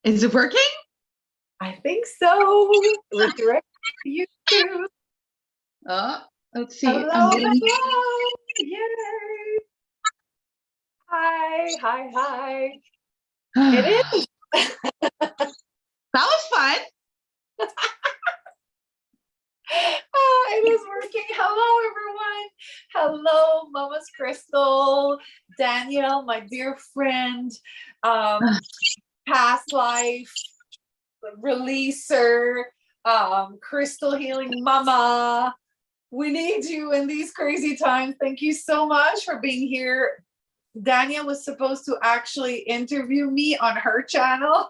Is it working? I think so. We're direct to you too. Let's see. Hello, hello. Yay. Hi. It is. That was fun. It is working. Hello, everyone. Hello, Mama's Crystal, Danielle, my dear friend, past life releaser, crystal healing mama. We need you in these crazy times. Thank you so much for being here. Danielle was supposed to actually interview me on her channel.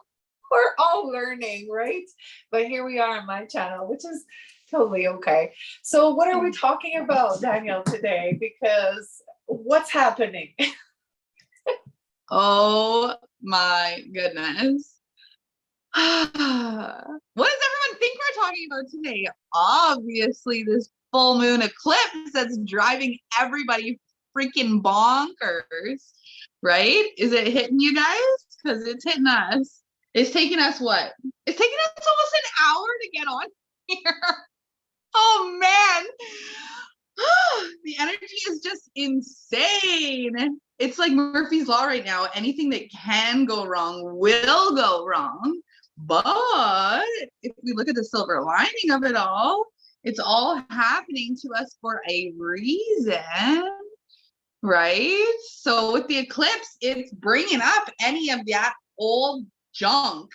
We're all learning, right? But here we are on my channel, which is totally okay. So what are we talking about, Danielle, today? Because what's happening? Oh my goodness. What does everyone think we're talking about today? Obviously, this full moon eclipse that's driving everybody freaking bonkers, right? Is it hitting you guys? Because it's hitting us. It's taking us what? It's taking us almost an hour to get on here. Oh man. The energy is just insane. It's like Murphy's Law right now. Anything that can go wrong will go wrong. But if we look at the silver lining of it all, it's all happening to us for a reason, right? So with the eclipse, it's bringing up any of that old junk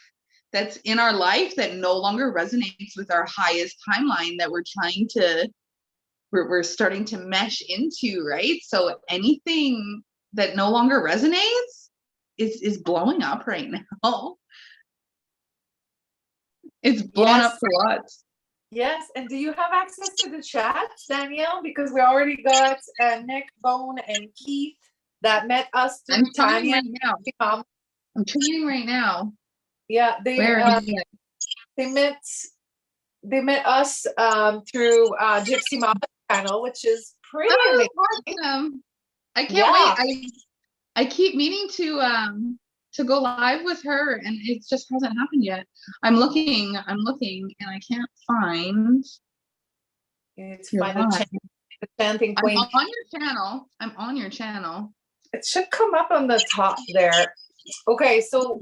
that's in our life that no longer resonates with our highest timeline that we're trying to, we're starting to mesh into, right? So anything that no longer resonates is blowing up right now. It's blowing up for lots. Yes, and do you have access to the chat, Danielle? Because we already got Nick, Bone, and Keith that met us through Tanya. Right now. I'm tweeting right now. Yeah, they met us through Gypsy Mama's channel, which is pretty amazing. Awesome. I can't wait. I keep meaning to go live with her, and it just hasn't happened yet. I'm looking, and I can't find. It's the chanting queen. I'm on your channel. It should come up on the top there. Okay, so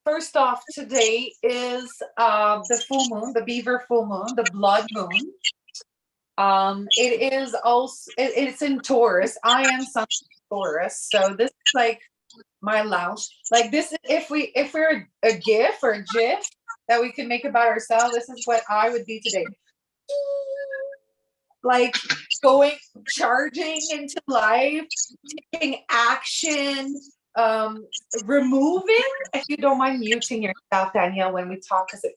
first off, today is the full moon, the beaver full moon, the blood moon. It is also it's in Taurus. I am Sun Taurus, so this is like my lounge. Like this, if we're a GIF or a GIF that we can make about ourselves, this is what I would be today. Like charging into life, taking action, removing, if you don't mind muting yourself, Danielle, when we talk, because it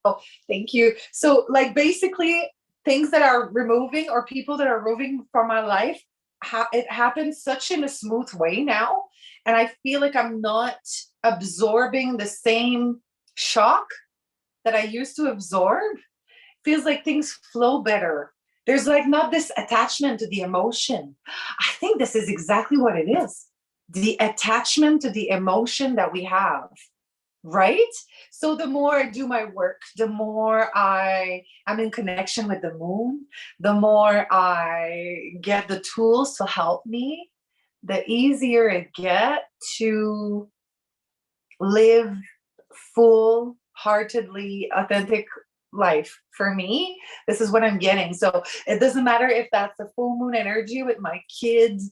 oh, thank you. So like basically things that are removing or people that are removing from my life, it happens such in a smooth way now. And I feel like I'm not absorbing the same shock that I used to absorb. Feels like things flow better. There's like not this attachment to the emotion. I think this is exactly what it is. The attachment to the emotion that we have, right? So the more I do my work, the more I'm in connection with the moon, the more I get the tools to help me, the easier it gets to live full-heartedly authentic life. For me, this is what I'm getting. So it doesn't matter if that's a full moon energy with my kids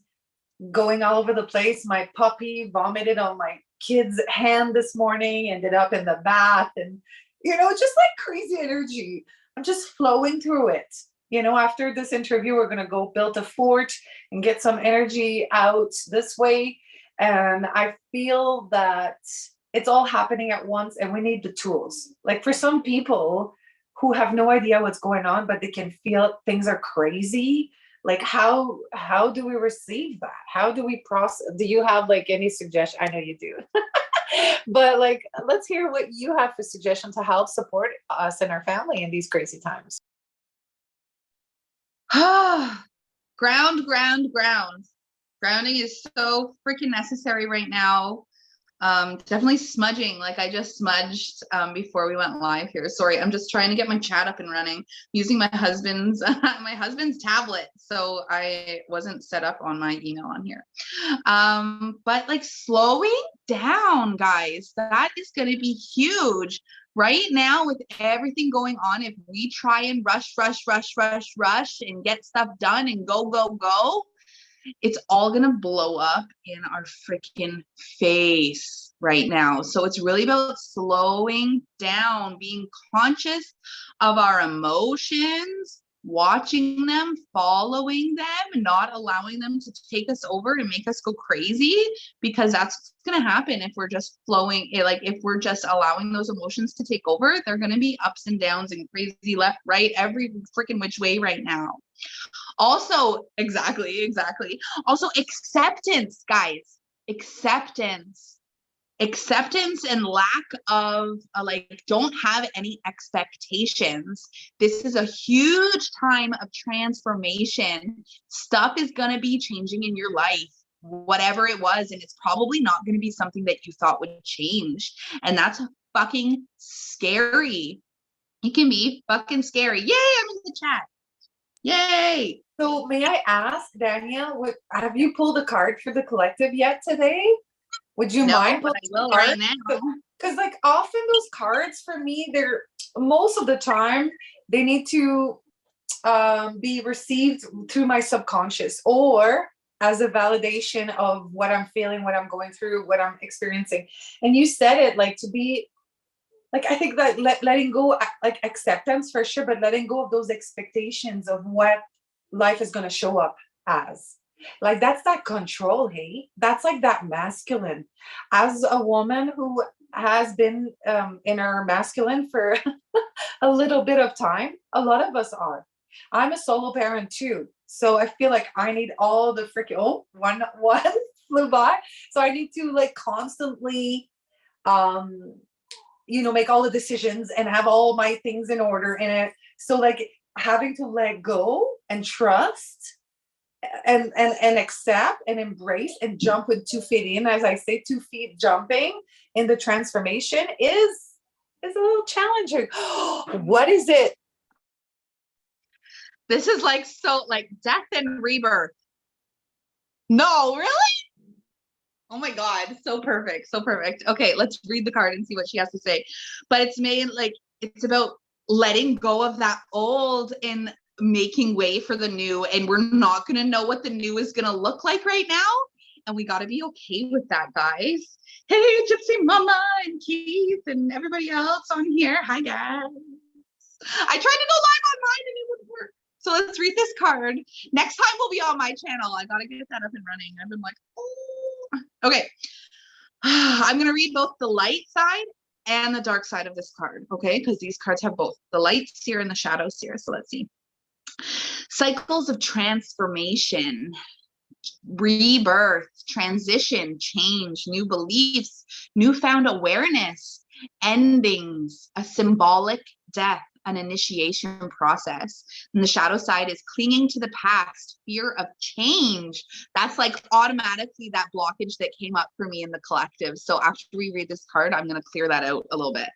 going all over the place. My puppy vomited on my kid's hand this morning, ended up in the bath, and just like crazy energy. I'm just flowing through it. After this interview, we're going to go build a fort and get some energy out this way. And I feel that it's all happening at once, and we need the tools. Like for some people who have no idea what's going on, but they can feel things are crazy. Like how do we receive that? How do we process? Do you have like any suggestion? I know you do. But like, let's hear what you have for suggestions to help support us and our family in these crazy times. Grounding is so freaking necessary right now. Definitely smudging. Like I just smudged before we went live here. Sorry, I'm just trying to get my chat up and running using my husband's my husband's tablet. So I wasn't set up on my email on here. But like slowing down, guys, that is going to be huge. Right now, with everything going on, if we try and rush and get stuff done and go, it's all going to blow up in our freaking face right now. So it's really about slowing down, being conscious of our emotions, watching them, following them, not allowing them to take us over and make us go crazy, because that's what's going to happen if we're just flowing. Like if we're just allowing those emotions to take over, they're going to be ups and downs and crazy left, right, every freaking which way right now. Also, exactly. Also, acceptance, guys. Acceptance and lack of like, don't have any expectations. This is a huge time of transformation. Stuff is going to be changing in your life, whatever it was, and it's probably not going to be something that you thought would change. And that's fucking scary. It can be fucking scary. Yay, I'm in the chat. Yay! So may I ask, Danielle, have you pulled a card for the collective yet today? Would you mind? But I will right now. Because like often those cards for me, they're most of the time they need to be received through my subconscious or as a validation of what I'm feeling, what I'm going through, what I'm experiencing. And you said it, like, to be like, I think that letting go, like acceptance for sure, but letting go of those expectations of what life is going to show up as. Like, that's that control, hey? That's like that masculine. As a woman who has been in her masculine for a little bit of time, a lot of us are. I'm a solo parent too. So I feel like I need all the freaking, one flew by. So I need to like constantly, make all the decisions and have all my things in order in it. So like having to let go and trust and accept and embrace and jump with 2 feet in, as I say, 2 feet jumping in the transformation is a little challenging. What is it? This is like, so like death and rebirth. No, really? Oh my God. So perfect. Okay. Let's read the card and see what she has to say. But it's made like, it's about letting go of that old and making way for the new. And we're not going to know what the new is going to look like right now. And we got to be okay with that, guys. Hey, Gypsy Mama and Keith and everybody else on here. Hi, guys. I tried to go live on mine and it wouldn't work. So let's read this card. Next time we'll be on my channel. I got to get that up and running. I've been like, oh. Okay. I'm going to read both the light side and the dark side of this card. Okay. Because these cards have both the light sphere and the shadow sphere. So let's see. Cycles of transformation, rebirth, transition, change, new beliefs, newfound awareness, endings, a symbolic death, an initiation process. And the shadow side is clinging to the past, fear of change. That's like automatically that blockage that came up for me in the collective. So after we read this card, I'm going to clear that out a little bit.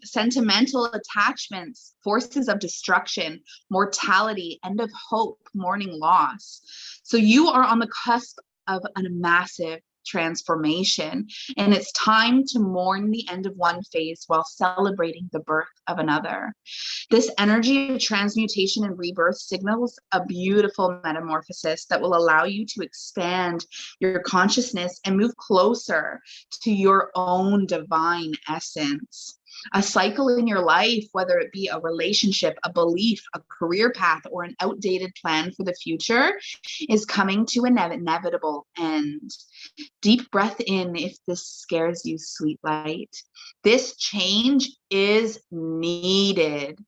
Sentimental attachments, forces of destruction, mortality, end of hope, mourning loss. So you are on the cusp of a massive transformation, and it's time to mourn the end of one phase while celebrating the birth of another. This energy of transmutation and rebirth signals a beautiful metamorphosis that will allow you to expand your consciousness and move closer to your own divine essence. A cycle in your life, whether it be a relationship, a belief, a career path, or an outdated plan for the future, is coming to an inevitable end. Deep breath in if this scares you, sweet light. This change is needed.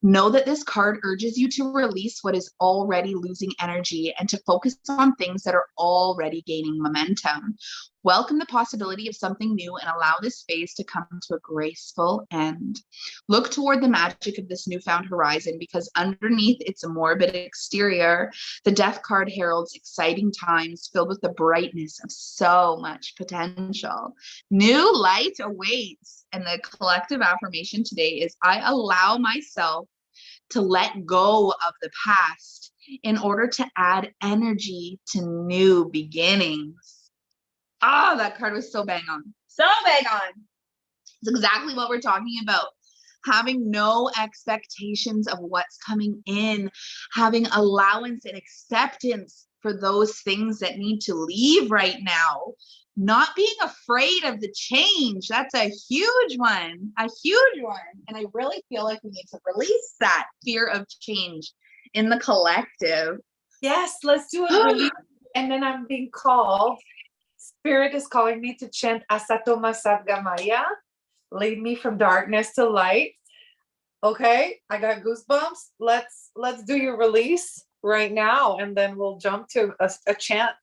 Know that this card urges you to release what is already losing energy and to focus on things that are already gaining momentum. Welcome the possibility of something new and allow this phase to come to a graceful end. Look toward the magic of this newfound horizon, because underneath its morbid exterior, the death card heralds exciting times filled with the brightness of so much potential. New light awaits. And the collective affirmation today is, I allow myself to let go of the past in order to add energy to new beginnings. Ah, that card was so bang on. So bang on. It's exactly what we're talking about. Having no expectations of what's coming in, having allowance and acceptance for those things that need to leave right now, not being afraid of the change. That's a huge one, a huge one. And I really feel like we need to release that fear of change in the collective. Yes, let's do a release. And then I'm being called. Spirit is calling me to chant Asatoma Sat Gamaya. Lead me from darkness to light. Okay, I got goosebumps. Let's do your release right now, and then we'll jump to a chant.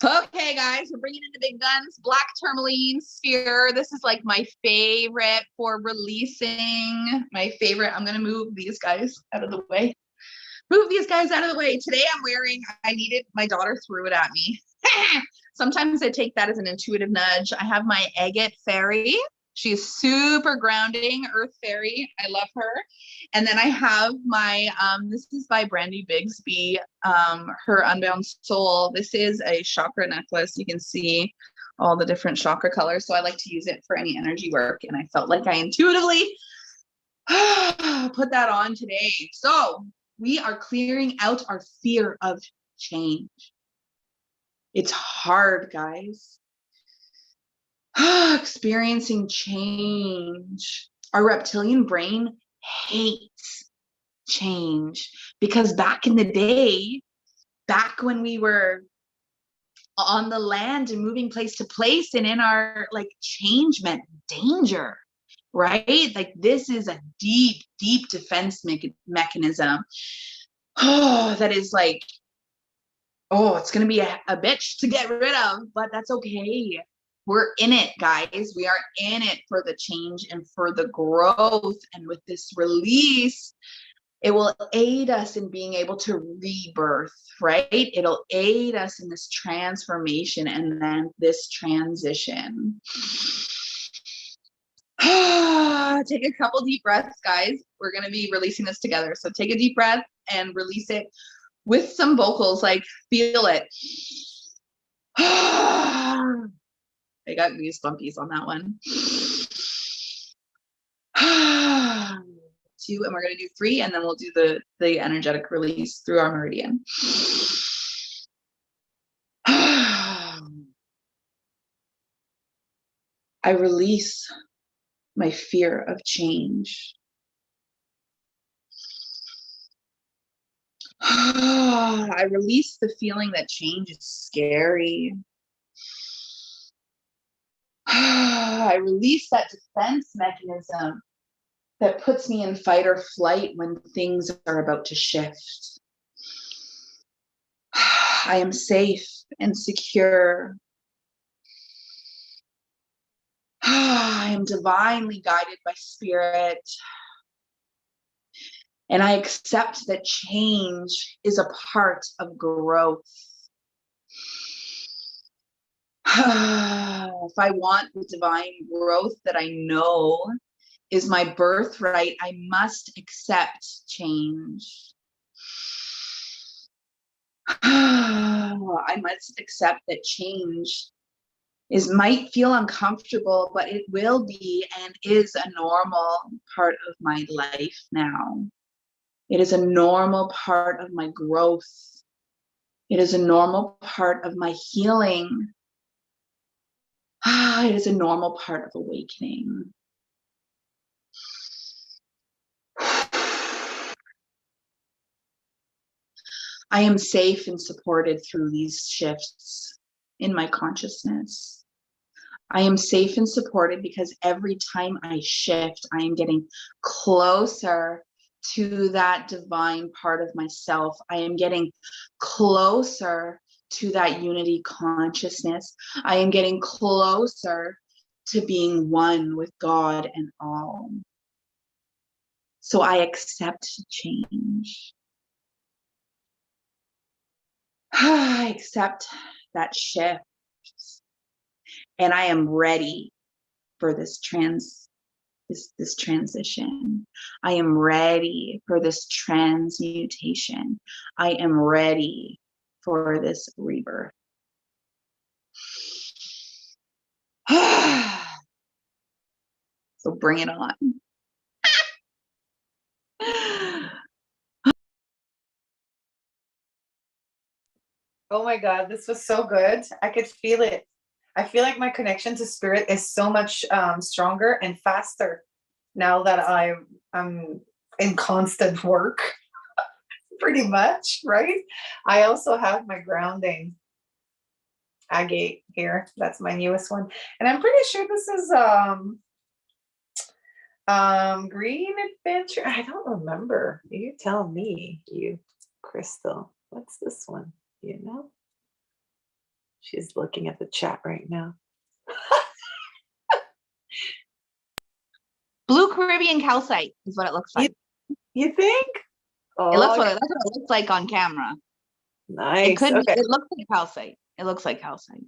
Okay, guys, we're bringing in the big guns. Black tourmaline sphere. This is like my favorite for releasing. My favorite. I'm going to move these guys out of the way. Move these guys out of the way. Today I'm wearing, my daughter threw it at me. Sometimes I take that as an intuitive nudge. I have my agate fairy. She's super grounding, earth fairy. I love her. And then I have my, this is by Brandy Bigsby, her Unbound Soul. This is a chakra necklace. You can see all the different chakra colors. So I like to use it for any energy work. And I felt like I intuitively put that on today. So we are clearing out our fear of change. It's hard, guys. Experiencing change. Our reptilian brain hates change because back in the day, back when we were on the land and moving place to place and in our change meant danger, right? Like this is a deep, deep defense mechanism. Oh, that is like, oh, it's going to be a bitch to get rid of, but that's okay. We're in it, guys. We are in it for the change and for the growth. And with this release, it will aid us in being able to rebirth, right? It'll aid us in this transformation and then this transition. Take a couple deep breaths, guys. We're going to be releasing this together. So take a deep breath and release it with some vocals, feel it. I got goosebumpies on that one. 2, and we're going to do 3, and then we'll do the energetic release through our meridian. I release my fear of change. I release the feeling that change is scary. I release that defense mechanism that puts me in fight or flight when things are about to shift. I am safe and secure. I am divinely guided by spirit. And I accept that change is a part of growth. If I want the divine growth that I know is my birthright, I must accept change. I must accept that change might feel uncomfortable, but it will be and is a normal part of my life now. It is a normal part of my growth. It is a normal part of my healing. It is a normal part of awakening. I am safe and supported through these shifts in my consciousness. I am safe and supported because every time I shift, I am getting closer to that divine part of myself. I am getting closer to that unity consciousness. I am getting closer to being one with God and all. So I accept change. I accept that shift. And I am ready for this transition. I am ready for this transmutation. I am ready for this rebirth. So bring it on. Oh my God, this was so good. I could feel it. I feel like my connection to spirit is so much stronger and faster now that I'm in constant work, pretty much, right? I also have my grounding agate here. That's my newest one. And I'm pretty sure this is Green Adventure. I don't remember. You tell me, you Crystal. What's this one? You know? She's looking at the chat right now. Blue Caribbean calcite is what it looks like. You think? Oh, that's what it looks like on camera. Nice. It could. Okay. It looks like calcite. It looks like calcite.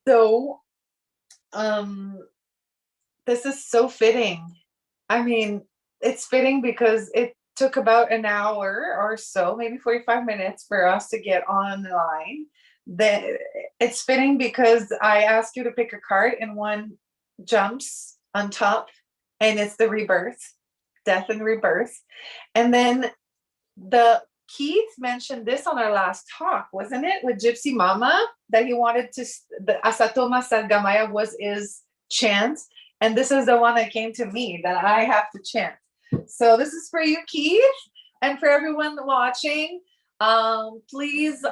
So, this is so fitting. I mean, it's fitting because it took about an hour or so, maybe 45 minutes for us to get online. It's fitting because I asked you to pick a card and one jumps on top, and it's the rebirth, death and rebirth. And then Keith mentioned this on our last talk, wasn't it? With Gypsy Mama, that he wanted the Asatoma Sat Gamaya was his chant. And this is the one that came to me that I have to chant. So this is for you, Keith, and for everyone watching. Please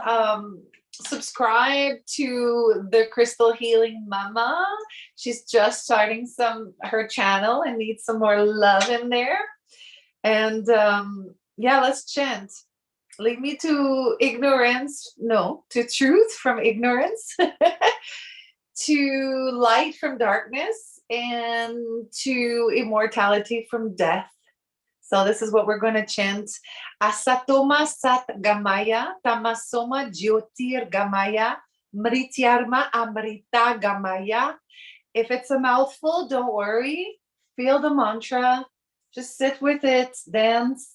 subscribe to the Crystal Healing Mama. She's just starting her channel and needs some more love in there. And yeah, let's chant. Lead me to to truth from ignorance, to light from darkness, and to immortality from death. So this is what we're going to chant. Asatoma Sat Gamaya, Tamasoma Jyotir Gamaya, Mritiarma Amrita Gamaya. If it's a mouthful, don't worry. Feel the mantra. Just sit with it, dance,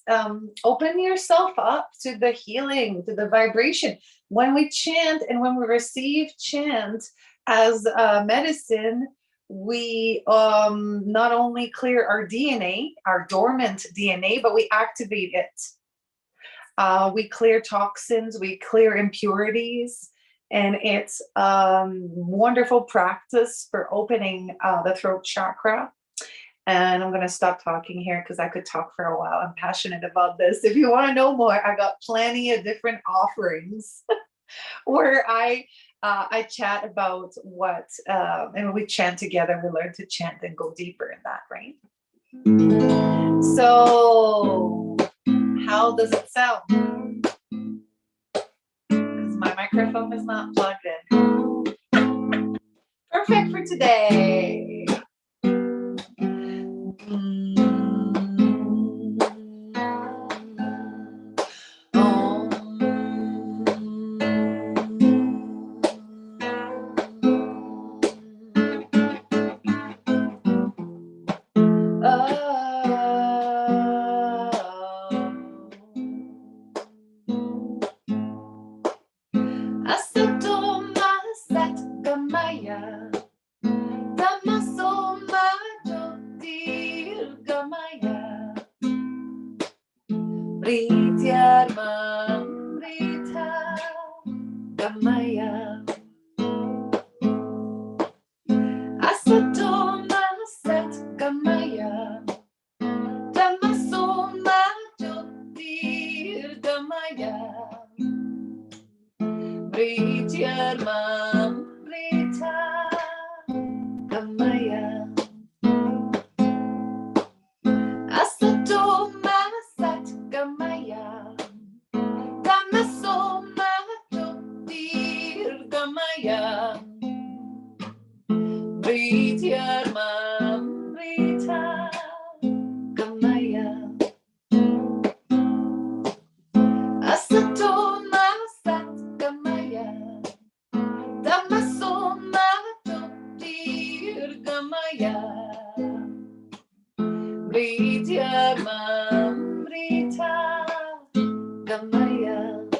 open yourself up to the healing, to the vibration. When we chant and when we receive chant as medicine, we not only clear our DNA, our dormant DNA, but we activate it. We clear toxins, we clear impurities, and it's wonderful practice for opening the throat chakra. And I'm going to stop talking here because I could talk for a while. I'm passionate about this. If you want to know more, I got plenty of different offerings where I chat about what, and we chant together. We learn to chant and go deeper in that, right? So how does it sound? Because my microphone is not plugged in. Perfect for today. Asatoma Sat Gamaya, Tamasoma Jyotir Gamaya, Mritiarma Amrita Gamaya, Asatoma Sat Gamaya, Tamasoma Jyotir Gamaya, Mritiarma Amrita Gamaya, Asatoma Sat Gamaya, Tamasoma Jyotir Mritiarma, Amrita, Gamaya. Asatoma Sat Gamaya. Tamasoma, Jyotir, Gamaya. Mritiarma, Amrita, Gamaya.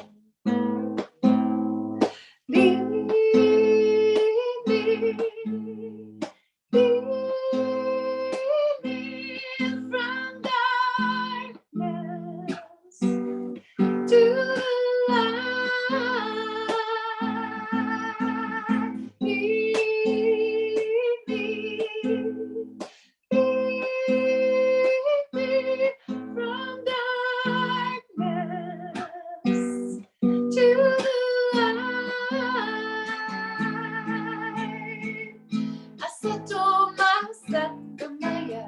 From darkness to light, lead me from darkness to the light. Asatoma Sat Gamaya.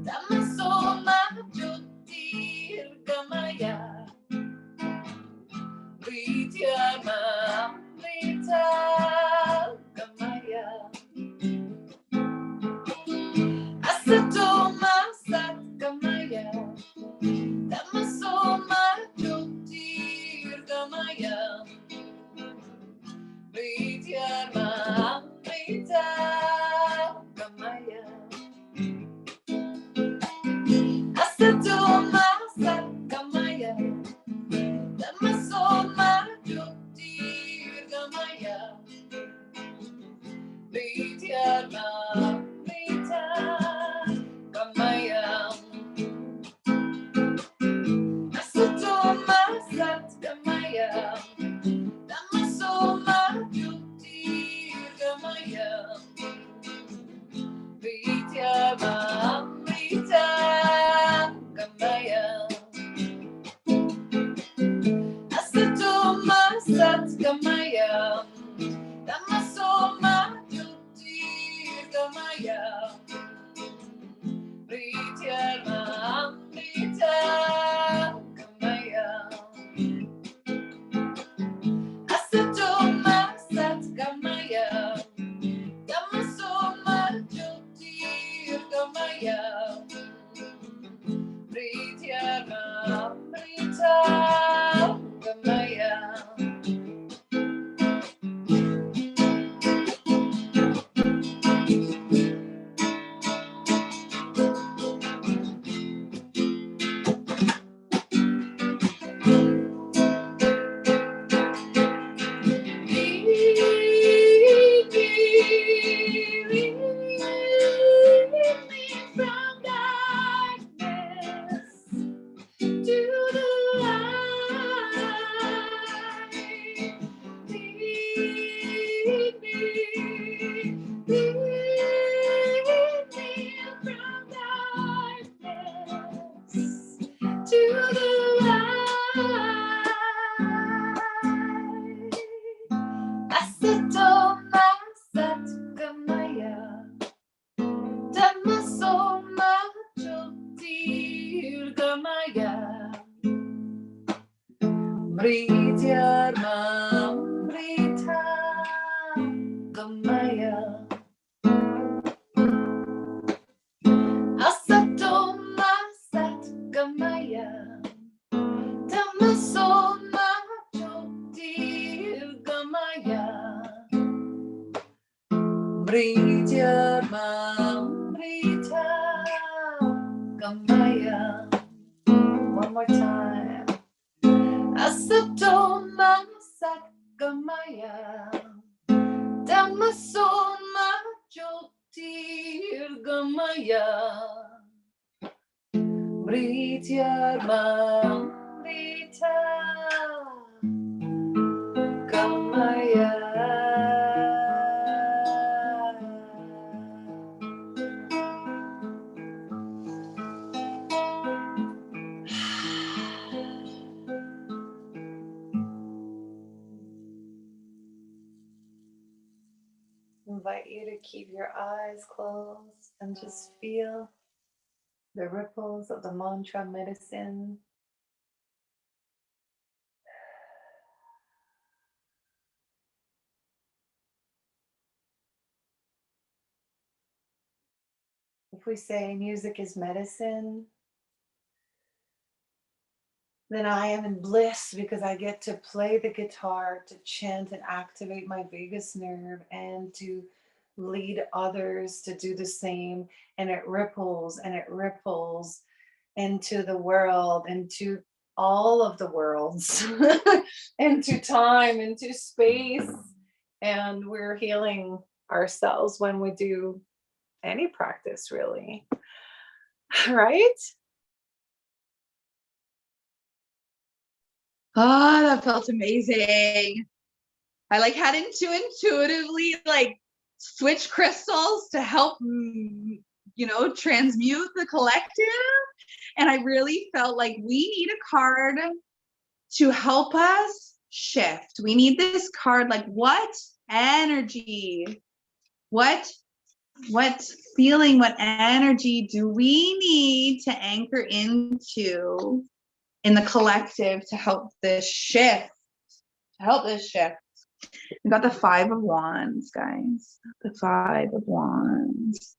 Tamasoma, Jyotir, Gamaya. Mritiarma, Amrita, Gamaya. Asatoma Sat Gamaya. Tamasoma, Jyotir, Gamaya. Mritiarma, Amrita, Gamaya. Asatoma Sat Gamaya. Tamasoma, Jyotir, Gamaya. Mritiarma, Amrita, Gamaya. Asatoma Sat Gamaya. Tamasoma, Jyotir, Gamaya. Mritiarma, Amrita, Gamaya. Asatoma Sat Gamaya. Tamasoma, Jyotir, Gamaya. Mritiarma, Amrita, Gamaya. Asatoma Sat Gamaya. Tamasoma, Jyotir, Gamaya. Mritiarma, Amrita, Gamaya. Lead me from darkness to the light. Lead me from darkness to the light. Asatoma Sat Gamaya. Tamasoma, Jyotir, Gamaya. Mritiarma, Amrita, Gamaya. Asatoma Sat Gamaya. Tamasoma, Jyotir, Gamaya. Mritiarma, Amrita, Gamaya. One more time. Asatoma Sat Gamaya. Tamasoma, Jyotir, Gamaya. Mritiarma, Amrita, Gamaya. Invite you to keep your eyes closed and just feel the ripples of the mantra medicine. if we say music is medicine, then I am in bliss because I get to play the guitar, to chant and activate my vagus nerve, and to lead others to do the same. And it ripples into the world, into all of the worlds, into time, into space. And we're healing ourselves when we do any practice, really. Right? Oh, that felt amazing. I like had to intuitively like switch crystals to help, transmute the collective. And I really felt like we need a card to help us shift. We need this card, like what energy, what feeling, what energy do we need to anchor into in the collective to help this shift? We got the 5 of Wands, guys. The 5 of Wands.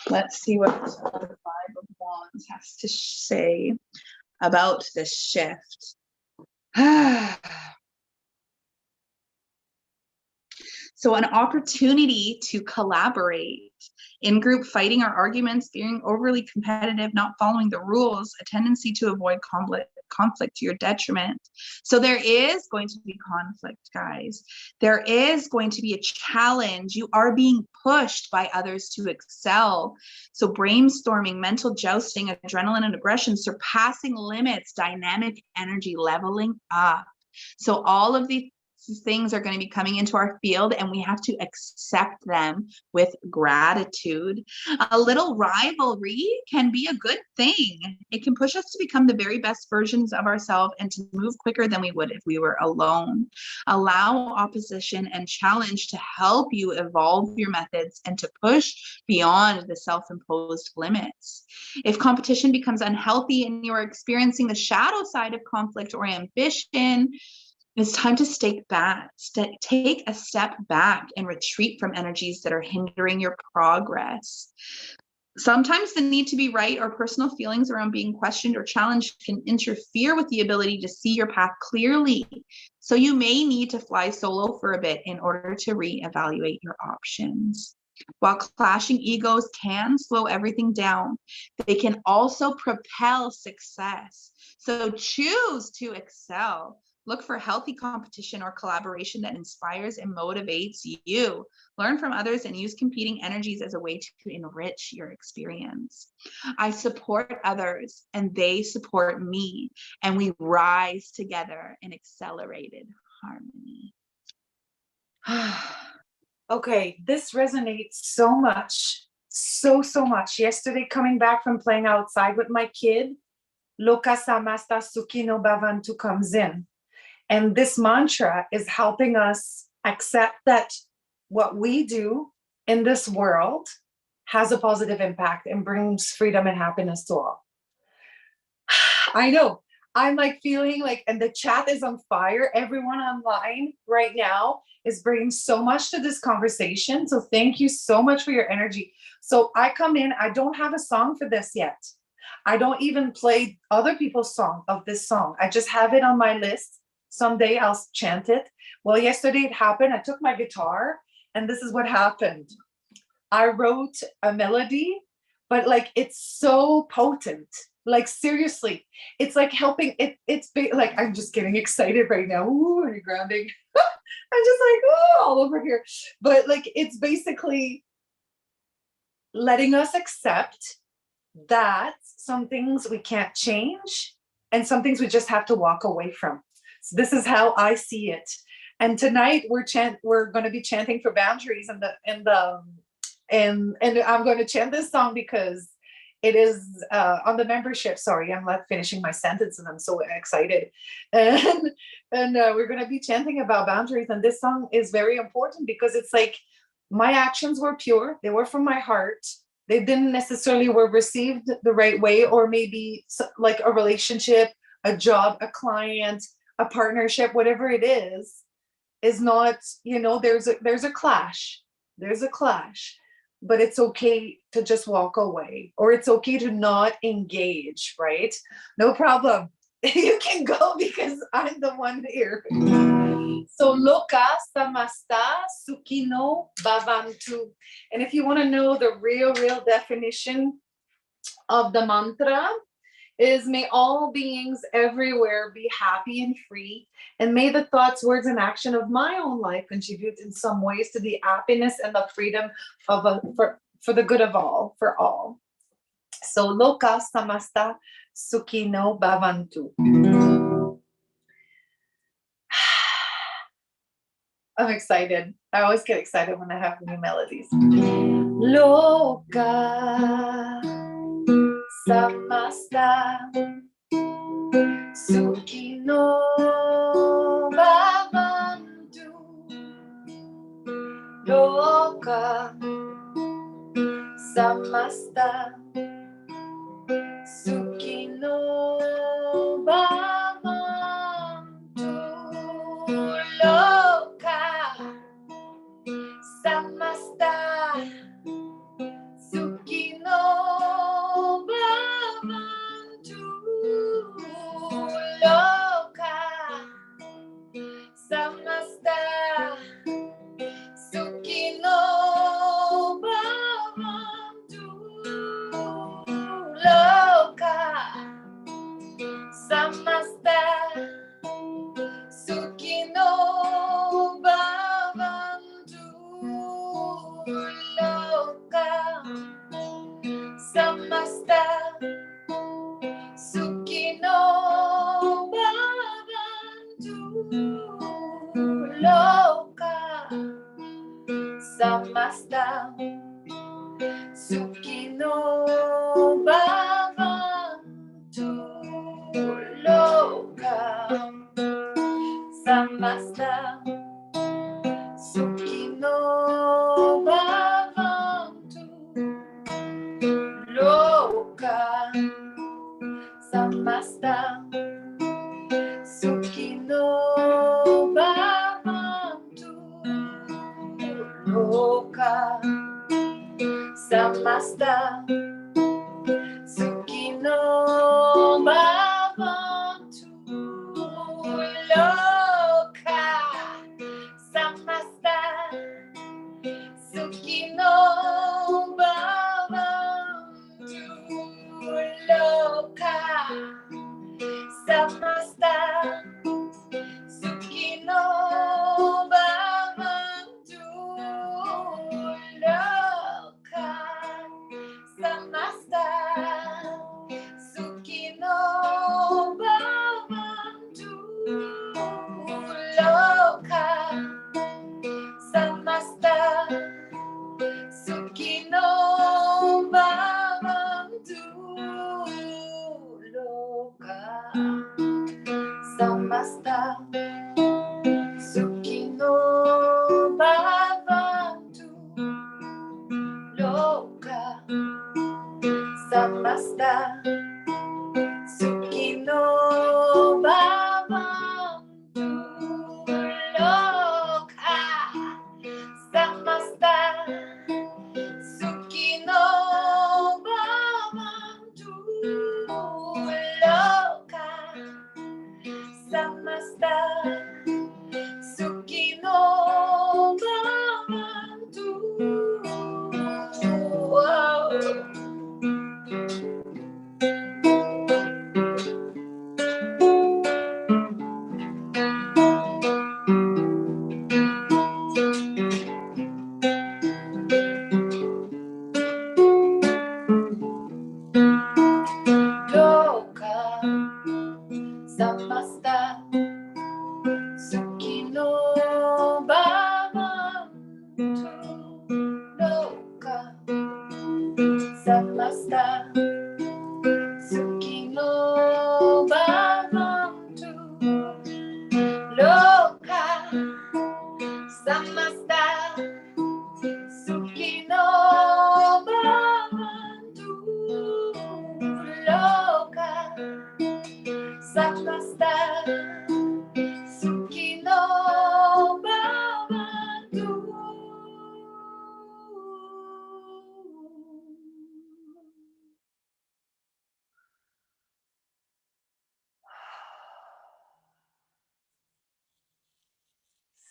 Let's see what the 5 of Wands has to say about this shift. So an opportunity to collaborate. In group fighting or arguments, being overly competitive, not following the rules, a tendency to avoid conflict to your detriment. So there is going to be conflict, guys. There is going to be a challenge. You are being pushed by others to excel. So brainstorming, mental jousting, adrenaline and aggression, surpassing limits, dynamic energy, leveling up. So all of these things are going to be coming into our field, and we have to accept them with gratitude. A little rivalry can be a good thing. It can push us to become the very best versions of ourselves and to move quicker than we would if we were alone. Allow opposition and challenge to help you evolve your methods and to push beyond the self-imposed limits. If competition becomes unhealthy and you're experiencing the shadow side of conflict or ambition, it's time to take a step back and retreat from energies that are hindering your progress. Sometimes the need to be right or personal feelings around being questioned or challenged can interfere with the ability to see your path clearly. So you may need to fly solo for a bit in order to reevaluate your options. While clashing egos can slow everything down, they can also propel success. So choose to excel. Look for healthy competition or collaboration that inspires and motivates you. Learn from others and use competing energies as a way to enrich your experience. I support others and they support me, and we rise together in accelerated harmony. Okay, this resonates so much, so much. Yesterday, coming back from playing outside with my kid, Lokah, Samastah, Sukinoh, Bavantuh comes in. And this mantra is helping us accept that what we do in this world has a positive impact and brings freedom and happiness to all. I know. I'm like feeling like, and the chat is on fire. Everyone online right now is bringing so much to this conversation. So thank you so much for your energy. So I come in, I don't have a song for this yet. I don't even play other people's song of this song. I just have it on my list. Someday I'll chant it. Well, yesterday it happened. I took my guitar and this is what happened. I wrote a melody, but like it's so potent. Like seriously, it's like helping. It's like I'm just getting excited right now. Ooh, are you grounding? I'm just like, oh, all over here. But like it's basically letting us accept that some things we can't change and some things we just have to walk away from. So this is how I see it. And tonight we're going to be chanting for boundaries, and I'm going to chant this song because it is on the membership. Sorry, I'm not finishing my sentence and I'm so excited. And we're going to be chanting about boundaries. And this song is very important because it's like my actions were pure. They were from my heart. They didn't necessarily were received the right way, or maybe like a relationship, a job, a client, a partnership, whatever it is not, there's a clash. There's a clash. but it's okay to just walk away, or it's okay to not engage, right? No problem. You can go because I'm the one here. So Lokah, Samastah, Sukinoh, Bavantuh. And if you want to know the real definition of the mantra, is may all beings everywhere be happy and free, and may the thoughts, words, and action of my own life contribute in some ways to the happiness and the freedom of for the good of all, for all. So Lokah, Samastah, Sukinoh, Bavantuh. I'm excited. I always get excited when I have new melodies. Lokah, Samastah, Sukinoh, Bavantuh. Lokah, Samastah, Sukinoh, Bavantuh. Lokah, Samastah, Sukinoh, Bavantuh. Lokah, Samastah, Sukinoh, Bavantuh. Lokah, Samastah, Sukinoh, Bavantuh. Lokah, Samastah, Sukinoh, Bavantuh. Lokah, Samastah, Sukinoh, Bavantuh. Lokah, Samastah, Sukinoh, Bavantuh. Lokah, Samastah, Sukinoh, Bavantuh. Lokah, Samastah, Sukinoh, Bavantuh. Lokah, Samastah, Sukinoh, Bavantuh. Lokah, Samastah, Sukinoh, Bavantuh. Lokah, Samastah, Sukinoh, Bavantuh. Lokah, Samastah, Sukinoh, Bavantuh. Lokah, Samastah, Sukinoh, Bavantuh. Lokah, Samastah, Sukinoh, Bavantuh. Lokah, Samastah, Sukinoh, Bavantuh. Lokah, Samastah,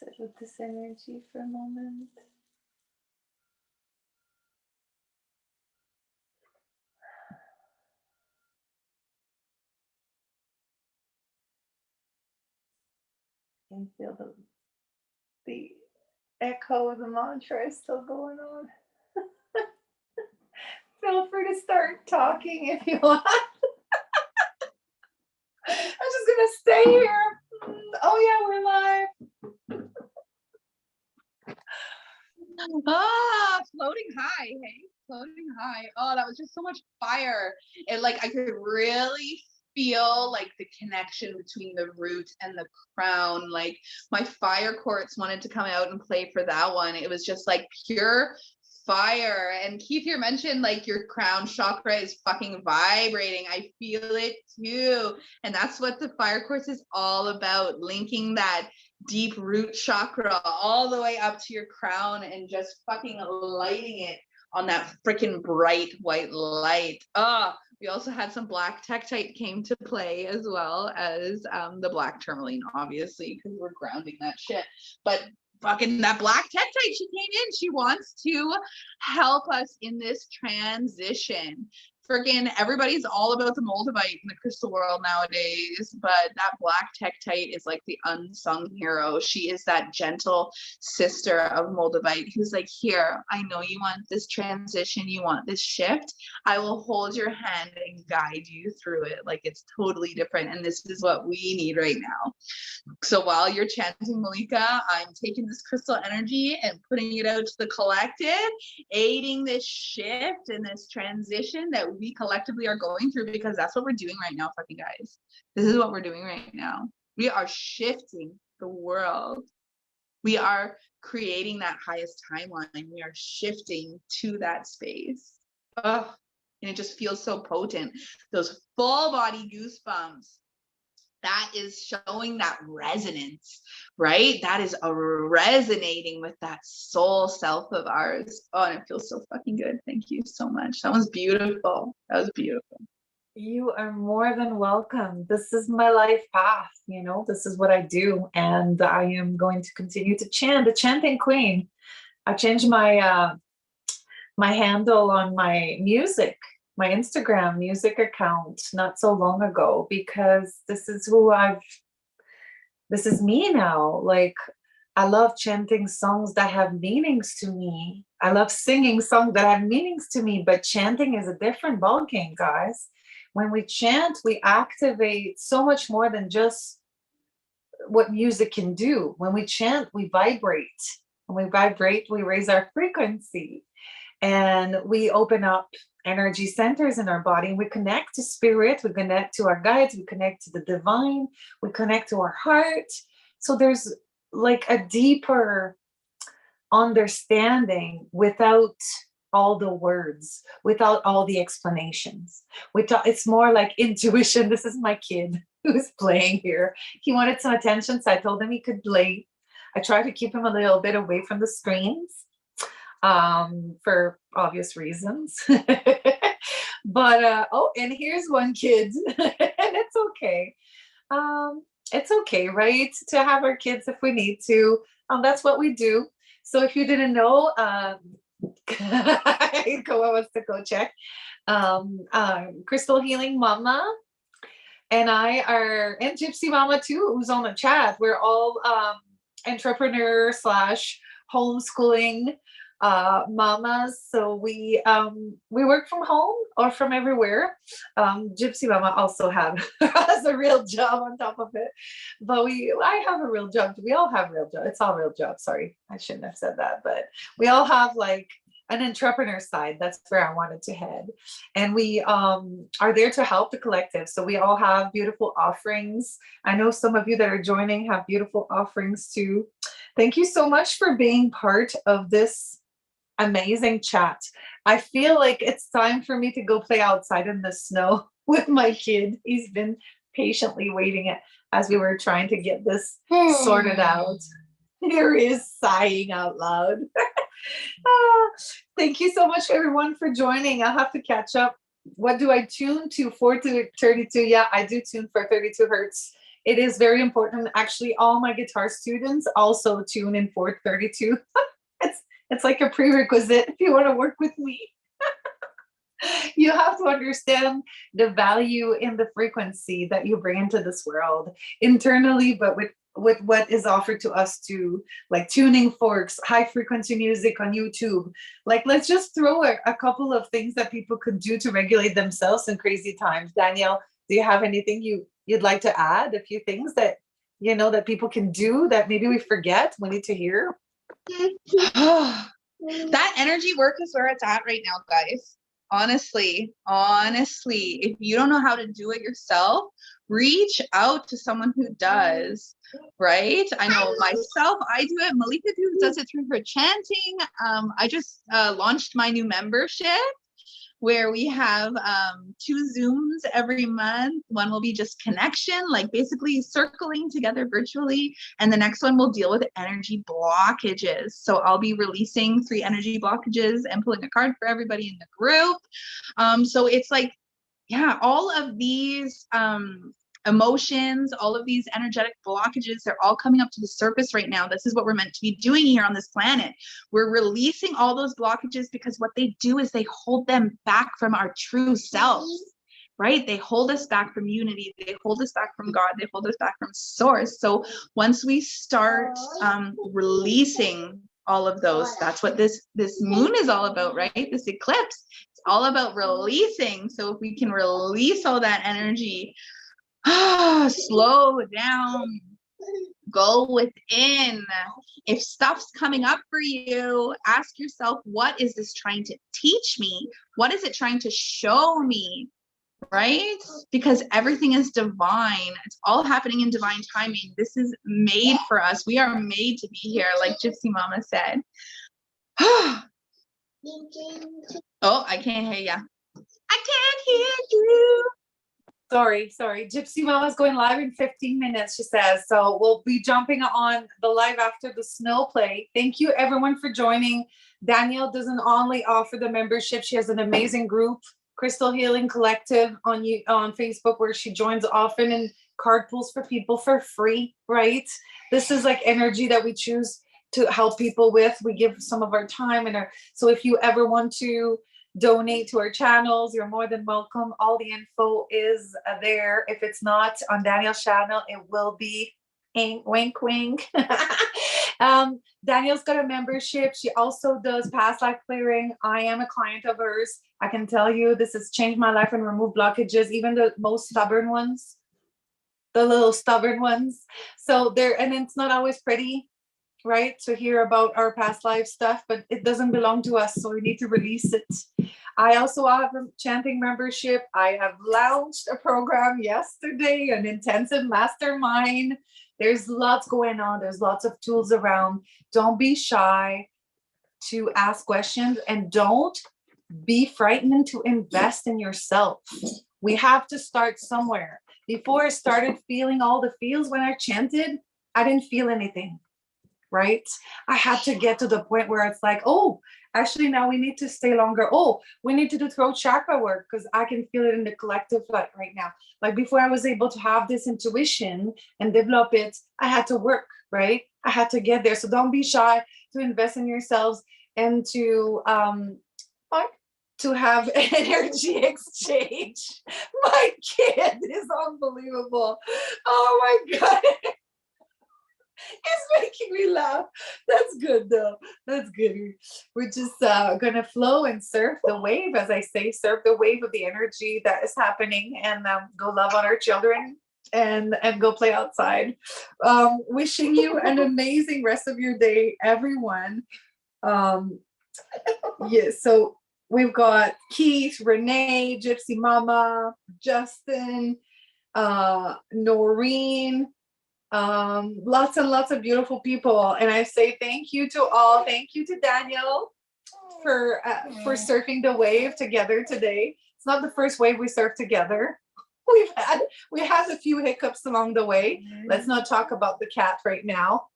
Sit with this energy for a moment. You can feel the echo of the mantra is still going on. Feel free to start talking if you want. I'm just gonna stay here. Oh yeah, we're live. Floating high, hey, floating high. Oh, that was just so much fire. And like I could really feel like the connection between the root and the crown. Like my fire quartz wanted to come out and play for that one. It was just like pure fire. And Keith here mentioned like your crown chakra is fucking vibrating. I feel it too. And that's what the fire quartz is all about, linking that deep root chakra all the way up to your crown and just fucking lighting it on that freaking bright white light. We also had some black tektite came to play, as well as the black tourmaline, obviously, because we're grounding that shit. But fucking that black tektite, she came in. She wants to help us in this transition. Freaking everybody's all about the moldavite in the crystal world nowadays, but that black tektite is like the unsung hero. She is that gentle sister of moldavite who's like, here, I know you want this transition, you want this shift. I will hold your hand and guide you through it. Like it's totally different, and this is what we need right now. So while you're chanting Malika, I'm taking this crystal energy and putting it out to the collective, aiding this shift and this transition that we collectively are going through, because that's what we're doing right now, fucking guys. This is what we're doing right now. We are shifting the world. We are creating that highest timeline. We are shifting to that space. And it just feels so potent. Those full body goosebumps. That is showing that resonance, right? That is resonating with that soul self of ours. Oh, and it feels so fucking good. Thank you so much. That was beautiful. That was beautiful. You are more than welcome. This is my life path, you know, this is what I do. And I am going to continue to chant, the chanting queen. I changed my my handle on my music, my Instagram music account not so long ago, because this is this is me now. Like, I love chanting songs that have meanings to me. I love singing songs that have meanings to me, but chanting is a different ballgame, guys. When we chant, we activate so much more than just what music can do. When we chant, we vibrate. When we vibrate, we raise our frequency. And we open up energy centers in our body. We connect to spirit, we connect to our guides, we connect to the divine, we connect to our heart. So there's like a deeper understanding without all the words, without all the explanations. It's more like intuition. This is my kid who's playing here. He wanted some attention, so I told him he could play. I tried to keep him a little bit away from the screens, for obvious reasons. But and here's one kid. And it's okay. It's okay, right, to have our kids if we need to. That's what we do. So if you didn't know, Koa wants to go check. Crystal Healing Mama and I are, and Gypsy Mama too, who's on the chat. We're all entrepreneur slash homeschooling mamas. So we work from home or from everywhere. Gypsy Mama also has a real job on top of it, but I have a real job. We all have real jobs. It's all real jobs. Sorry, I shouldn't have said that, but we all have like an entrepreneur side. That's where I wanted to head. And we are there to help the collective. So we all have beautiful offerings. I know some of you that are joining have beautiful offerings too. Thank you so much for being part of this amazing chat. I feel like it's time for me to go play outside in the snow with my kid. He's been patiently waiting as we were trying to get this sorted out. Here he is sighing out loud. Thank you so much, everyone, for joining. I'll have to catch up. What do I tune to? 4 to 32. Yeah, I do tune for 32 hertz it is very important. Actually, all my guitar students also tune in 432. It's like a prerequisite if you want to work with me. You have to understand the value in the frequency that you bring into this world internally, but with what is offered to us too, like tuning forks, high frequency music on YouTube. Like, let's just throw a couple of things that people could do to regulate themselves in crazy times. Danielle, do you have anything you'd like to add? A few things that that people can do that maybe we forget, we need to hear? That energy work is where it's at right now, guys. Honestly, if you don't know how to do it yourself, reach out to someone who does, right? I know myself, I do it. Malika does it through her chanting. I just launched my new membership where we have 2 Zooms every month. One will be just connection, like basically circling together virtually. And the next one will deal with energy blockages. So I'll be releasing 3 energy blockages and pulling a card for everybody in the group. So it's like, yeah, all of these emotions, all of these energetic blockages, they're all coming up to the surface right now. This is what we're meant to be doing here on this planet. We're releasing all those blockages because what they do is they hold them back from our true selves, right? They hold us back from unity. They hold us back from God. They hold us back from source. So once we start releasing all of those, that's what this moon is all about, right? This eclipse, it's all about releasing. So if we can release all that energy, slow down, go within. If stuff's coming up for you, ask yourself, what is this trying to teach me? What is it trying to show me? Right? Because everything is divine. It's all happening in divine timing. This is made for us. We are made to be here, like Gypsy Mama said. Oh, I can't hear you. I can't hear you. Sorry. Gypsy Mama's going live in 15 minutes, she says. So we'll be jumping on the live after the snow play. Thank you, everyone, for joining. Danielle doesn't only offer the membership. She has an amazing group, Crystal Healing Collective, on Facebook, where she joins often, and card pulls for people for free, right? This is like energy that we choose to help people with. We give some of our time. So if you ever want to donate to our channels, you're more than welcome. All the info is there. If it's not on Danielle's channel, it will be. Wink, wink. Danielle's got a membership. She also does past life clearing. I am a client of hers. I can tell you this has changed my life and removed blockages, even the most stubborn ones, the little stubborn ones. So and it's not always pretty, right, to hear about our past life stuff, but it doesn't belong to us, so we need to release it. I also have a chanting membership. I have launched a program yesterday, an intensive mastermind. There's lots going on. There's lots of tools around. Don't be shy to ask questions, and don't be frightened to invest in yourself. We have to start somewhere. Before I started feeling all the feels when I chanted, I didn't feel anything. Right? I had to get to the point where it's like, oh, actually now we need to stay longer. Oh, we need to do throat chakra work because I can feel it in the collective right now. Like before I was able to have this intuition and develop it, I had to work, right? I had to get there. So don't be shy to invest in yourselves and to have energy exchange. My kid is unbelievable. Oh my God. It's making me laugh. That's good though. That's good. We're just gonna flow and surf the wave, as I say, surf the wave of the energy that is happening, and go love on our children and go play outside. Wishing you an amazing rest of your day, everyone. So we've got Keith, Renee, Gypsy Mama, Justin, Noreen. Lots and lots of beautiful people, and I say thank you to all. Thank you to Danielle for surfing the wave together today. It's not the first wave we surfed together. We had a few hiccups along the way. Let's not talk about the cat right now.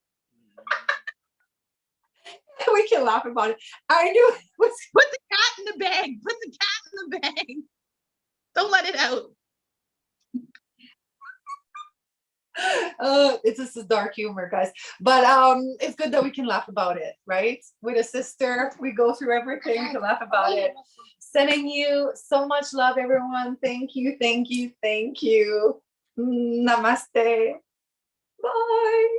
We can laugh about it. I knew it was. Put the cat in the bag. Put the cat in the bag. Don't let it out. It's just a dark humor, guys. But it's good that we can laugh about it, right? With a sister, we go through everything, we can laugh about it. Sending you so much love, everyone. Thank you, thank you, thank you. Namaste. Bye.